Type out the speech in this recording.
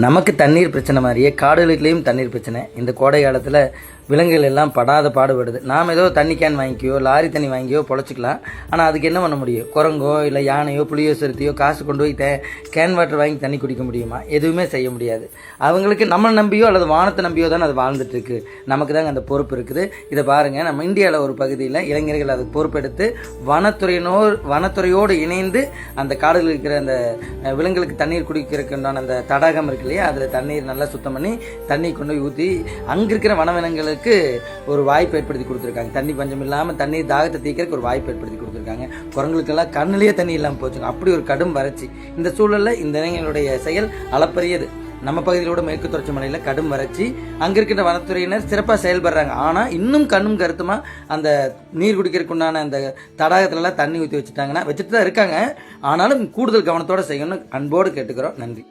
நமக்கு தண்ணீர் பிரச்சனை மாதிரியே காடுகளுக்குலேயும் தண்ணீர் பிரச்சனை. இந்த கோடை காலத்தில் விலங்குகள் எல்லாம் படாத பாடுபடுது. நாம் ஏதோ தண்ணி கேன் வாங்கிக்கையோ லாரி தண்ணி வாங்கியோ பொழைச்சிக்கலாம். ஆனால் அதுக்கு என்ன பண்ண முடியும்? குரங்கோ இல்லை யானையோ புளியோ சிறுத்தையோ காசு கொண்டு போய் கேன் வாட்டர் வாங்கி தண்ணி குடிக்க முடியுமா? எதுவுமே செய்ய முடியாது. அவங்களுக்கு நம்மளை நம்பியோ அல்லது வானத்தை நம்பியோ தான் அது வாழ்ந்துட்டு இருக்கு. நமக்கு தாங்க அந்த பொறுப்பு இருக்குது. இதை பாருங்கள், நம்ம இந்தியாவில் ஒரு பகுதியில் இளைஞர்கள் அதுக்கு பொறுப்பெடுத்து வனத்துறையோடு இணைந்து அந்த காடுகள் இருக்கிற அந்த விலங்குகளுக்கு தண்ணீர் குடிக்கிறதுக்குண்டான அந்த தடாகம் இருக்கு இல்லையா, அதில் தண்ணீர் நல்லா சுத்தம் பண்ணி தண்ணி கொண்டு போய் ஊற்றி அங்கே இருக்கிற வனவிலங்குகளுக்கு ஒரு வாய்ப்பு ஏற்படுத்தி கொடுத்துருக்காங்க. தண்ணி பஞ்சம் இல்லாமல் தண்ணீர் தாகத்தை தீக்கிறதுக்கு ஒரு வாய்ப்பு ஏற்படுத்தி கொடுத்துருக்காங்க. குரங்களுக்கெல்லாம் கண்ணிலேயே தண்ணி இல்லாமல் போச்சுங்க. அப்படி ஒரு கடும் வறட்சி. இந்த சூழலில் இந்த இளைஞர்களுடைய செயல் அளப்பரியது. நம்ம பகுதியிலோட மேற்கு தொடர்ச்சி மலையில் கடும் வறட்சி. அங்கே இருக்கின்ற வனத்துறையினர் சிறப்பாக செயல்படுறாங்க. ஆனால் இன்னும் கண்ணும் கருத்துமா அந்த நீர் குடிக்கிறதுக்கு உண்டான அந்த தடாகத்துலலாம் தண்ணி ஊற்றி வச்சுட்டு தான் இருக்காங்க. ஆனாலும் கூடுதல் கவனத்தோடு செய்யணும்னு அன்போடு கேட்டுக்கிறோம். நன்றி.